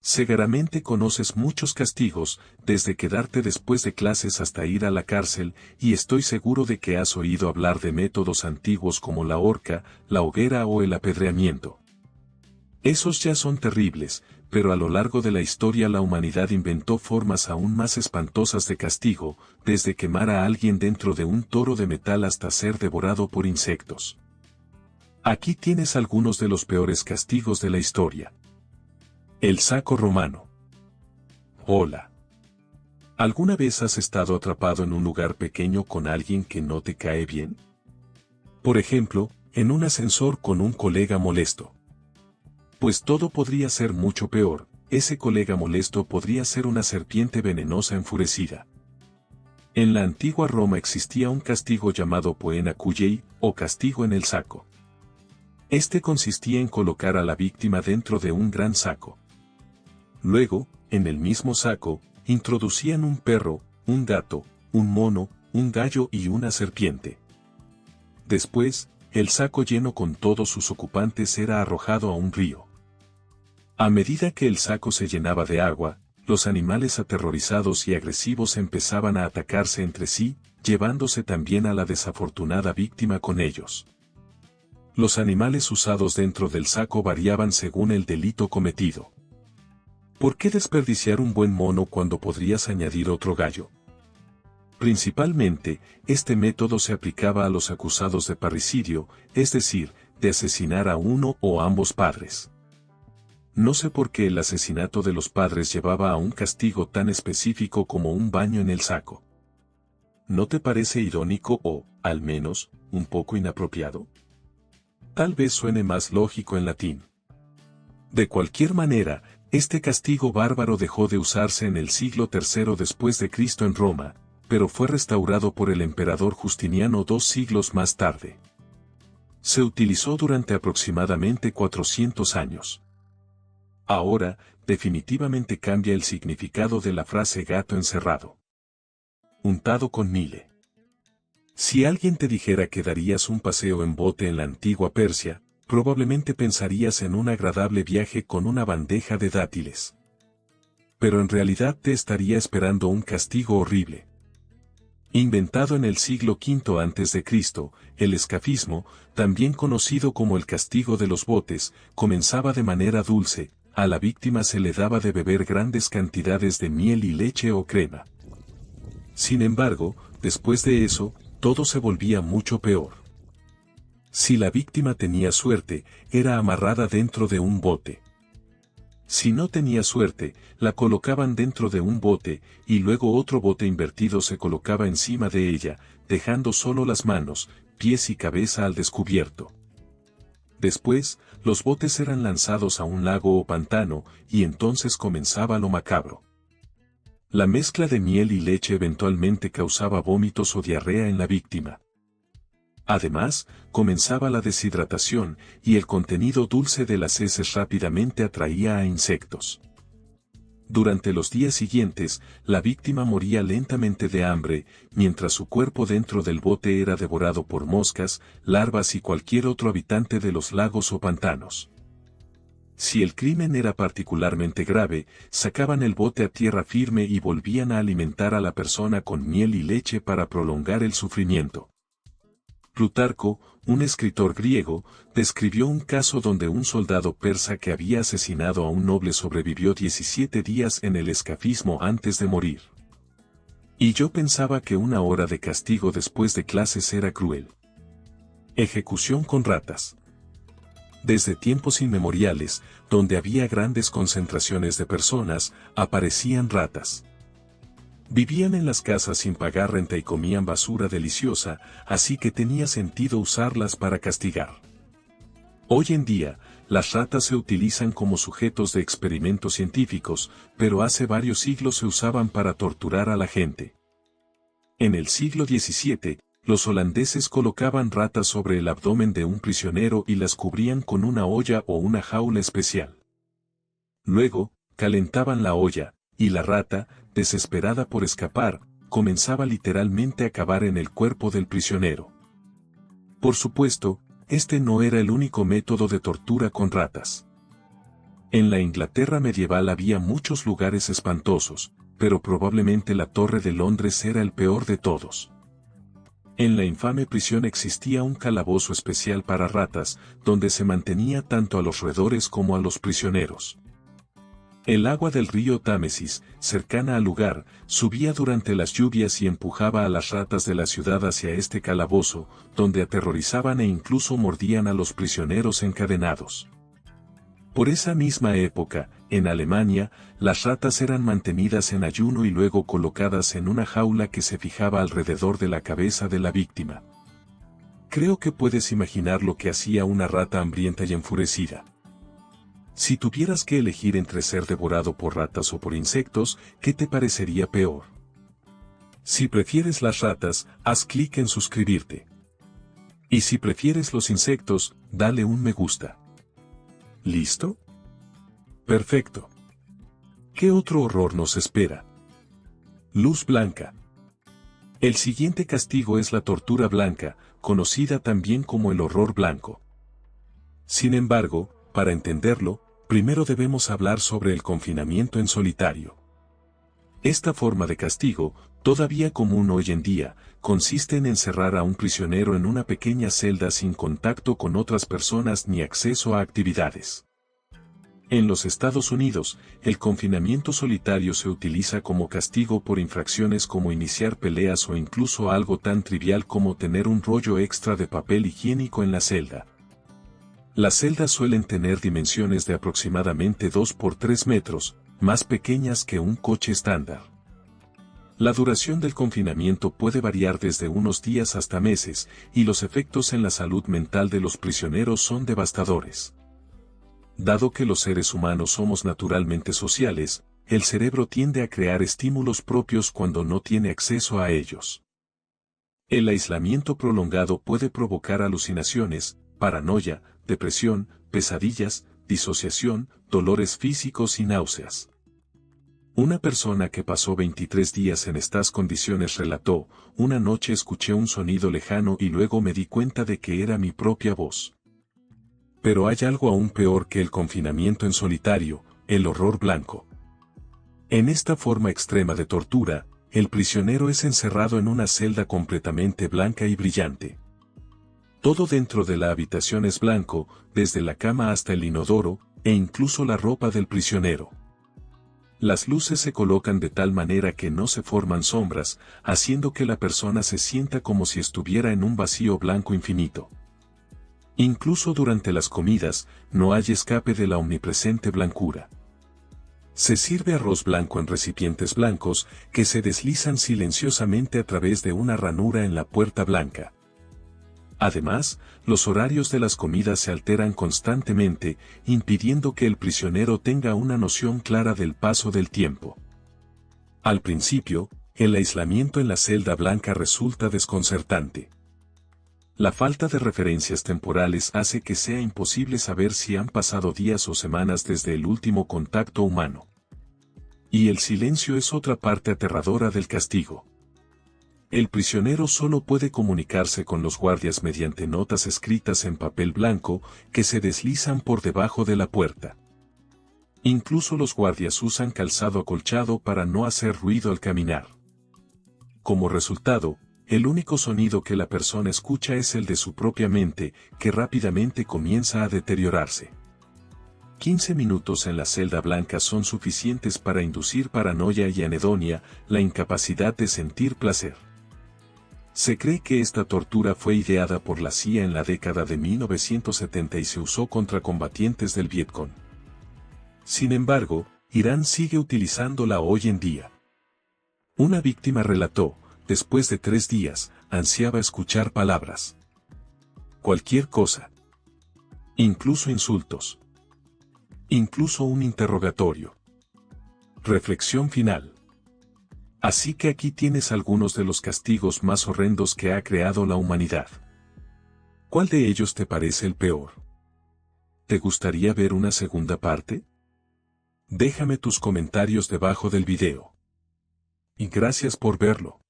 Seguramente conoces muchos castigos, desde quedarte después de clases hasta ir a la cárcel, y estoy seguro de que has oído hablar de métodos antiguos como la horca, la hoguera o el apedreamiento. Esos ya son terribles, pero a lo largo de la historia la humanidad inventó formas aún más espantosas de castigo, desde quemar a alguien dentro de un toro de metal hasta ser devorado por insectos. Aquí tienes algunos de los peores castigos de la historia. El saco romano. Hola. ¿Alguna vez has estado atrapado en un lugar pequeño con alguien que no te cae bien? Por ejemplo, en un ascensor con un colega molesto. Pues todo podría ser mucho peor, ese colega molesto podría ser una serpiente venenosa enfurecida. En la antigua Roma existía un castigo llamado poena cujei, o castigo en el saco. Este consistía en colocar a la víctima dentro de un gran saco. Luego, en el mismo saco, introducían un perro, un gato, un mono, un gallo y una serpiente. Después, el saco lleno con todos sus ocupantes era arrojado a un río. A medida que el saco se llenaba de agua, los animales aterrorizados y agresivos empezaban a atacarse entre sí, llevándose también a la desafortunada víctima con ellos. Los animales usados dentro del saco variaban según el delito cometido. ¿Por qué desperdiciar un buen mono cuando podrías añadir otro gallo? Principalmente, este método se aplicaba a los acusados de parricidio, es decir, de asesinar a uno o ambos padres. No sé por qué el asesinato de los padres llevaba a un castigo tan específico como un baño en el saco. ¿No te parece irónico o, al menos, un poco inapropiado? Tal vez suene más lógico en latín. De cualquier manera, este castigo bárbaro dejó de usarse en el siglo III después de Cristo en Roma, pero fue restaurado por el emperador Justiniano 2 siglos más tarde. Se utilizó durante aproximadamente 400 años. Ahora, definitivamente cambia el significado de la frase gato encerrado. Untado con mile. Si alguien te dijera que darías un paseo en bote en la antigua Persia, probablemente pensarías en un agradable viaje con una bandeja de dátiles. Pero en realidad te estaría esperando un castigo horrible. Inventado en el siglo V a.C., el escafismo, también conocido como el castigo de los botes, comenzaba de manera dulce, a la víctima se le daba de beber grandes cantidades de miel y leche o crema. Sin embargo, después de eso, todo se volvía mucho peor. Si la víctima tenía suerte, era amarrada dentro de un bote. Si no tenía suerte, la colocaban dentro de un bote, y luego otro bote invertido se colocaba encima de ella, dejando solo las manos, pies y cabeza al descubierto. Después, los botes eran lanzados a un lago o pantano, y entonces comenzaba lo macabro. La mezcla de miel y leche eventualmente causaba vómitos o diarrea en la víctima. Además, comenzaba la deshidratación, y el contenido dulce de las heces rápidamente atraía a insectos. Durante los días siguientes, la víctima moría lentamente de hambre, mientras su cuerpo dentro del bote era devorado por moscas, larvas y cualquier otro habitante de los lagos o pantanos. Si el crimen era particularmente grave, sacaban el bote a tierra firme y volvían a alimentar a la persona con miel y leche para prolongar el sufrimiento. Plutarco, un escritor griego, describió un caso donde un soldado persa que había asesinado a un noble sobrevivió 17 días en el escafismo antes de morir. Y yo pensaba que una hora de castigo después de clases era cruel. Ejecución con ratas. Desde tiempos inmemoriales, donde había grandes concentraciones de personas, aparecían ratas. Vivían en las casas sin pagar renta y comían basura deliciosa, así que tenía sentido usarlas para castigar. Hoy en día, las ratas se utilizan como sujetos de experimentos científicos, pero hace varios siglos se usaban para torturar a la gente. En el siglo XVII, los holandeses colocaban ratas sobre el abdomen de un prisionero y las cubrían con una olla o una jaula especial. Luego, calentaban la olla, y la rata, desesperada por escapar, comenzaba literalmente a cavar en el cuerpo del prisionero. Por supuesto, este no era el único método de tortura con ratas. En la Inglaterra medieval había muchos lugares espantosos, pero probablemente la Torre de Londres era el peor de todos. En la infame prisión existía un calabozo especial para ratas, donde se mantenía tanto a los roedores como a los prisioneros. El agua del río Támesis, cercana al lugar, subía durante las lluvias y empujaba a las ratas de la ciudad hacia este calabozo, donde aterrorizaban e incluso mordían a los prisioneros encadenados. Por esa misma época, en Alemania, las ratas eran mantenidas en ayuno y luego colocadas en una jaula que se fijaba alrededor de la cabeza de la víctima. Creo que puedes imaginar lo que hacía una rata hambrienta y enfurecida. Si tuvieras que elegir entre ser devorado por ratas o por insectos, ¿qué te parecería peor? Si prefieres las ratas, haz clic en suscribirte. Y si prefieres los insectos, dale un me gusta. ¿Listo? Perfecto. ¿Qué otro horror nos espera? Luz blanca. El siguiente castigo es la tortura blanca, conocida también como el horror blanco. Sin embargo, para entenderlo, primero debemos hablar sobre el confinamiento en solitario. Esta forma de castigo, todavía común hoy en día, consiste en encerrar a un prisionero en una pequeña celda sin contacto con otras personas ni acceso a actividades. En los Estados Unidos, el confinamiento solitario se utiliza como castigo por infracciones como iniciar peleas o incluso algo tan trivial como tener un rollo extra de papel higiénico en la celda. Las celdas suelen tener dimensiones de aproximadamente 2 por 3 metros, más pequeñas que un coche estándar. La duración del confinamiento puede variar desde unos días hasta meses, y los efectos en la salud mental de los prisioneros son devastadores. Dado que los seres humanos somos naturalmente sociales, el cerebro tiende a crear estímulos propios cuando no tiene acceso a ellos. El aislamiento prolongado puede provocar alucinaciones, paranoia, depresión, pesadillas, disociación, dolores físicos y náuseas. Una persona que pasó 23 días en estas condiciones relató: una noche escuché un sonido lejano y luego me di cuenta de que era mi propia voz. Pero hay algo aún peor que el confinamiento en solitario, el horror blanco. En esta forma extrema de tortura, el prisionero es encerrado en una celda completamente blanca y brillante. Todo dentro de la habitación es blanco, desde la cama hasta el inodoro, e incluso la ropa del prisionero. Las luces se colocan de tal manera que no se forman sombras, haciendo que la persona se sienta como si estuviera en un vacío blanco infinito. Incluso durante las comidas, no hay escape de la omnipresente blancura. Se sirve arroz blanco en recipientes blancos, que se deslizan silenciosamente a través de una ranura en la puerta blanca. Además, los horarios de las comidas se alteran constantemente, impidiendo que el prisionero tenga una noción clara del paso del tiempo. Al principio, el aislamiento en la celda blanca resulta desconcertante. La falta de referencias temporales hace que sea imposible saber si han pasado días o semanas desde el último contacto humano. Y el silencio es otra parte aterradora del castigo. El prisionero solo puede comunicarse con los guardias mediante notas escritas en papel blanco, que se deslizan por debajo de la puerta. Incluso los guardias usan calzado acolchado para no hacer ruido al caminar. Como resultado, el único sonido que la persona escucha es el de su propia mente, que rápidamente comienza a deteriorarse. 15 minutos en la celda blanca son suficientes para inducir paranoia y anedonia, la incapacidad de sentir placer. Se cree que esta tortura fue ideada por la CIA en la década de 1970 y se usó contra combatientes del Vietcong. Sin embargo, Irán sigue utilizándola hoy en día. Una víctima relató: después de 3 días, ansiaba escuchar palabras. Cualquier cosa. Incluso insultos. Incluso un interrogatorio. Reflexión final. Así que aquí tienes algunos de los castigos más horrendos que ha creado la humanidad. ¿Cuál de ellos te parece el peor? ¿Te gustaría ver una segunda parte? Déjame tus comentarios debajo del video. Y gracias por verlo.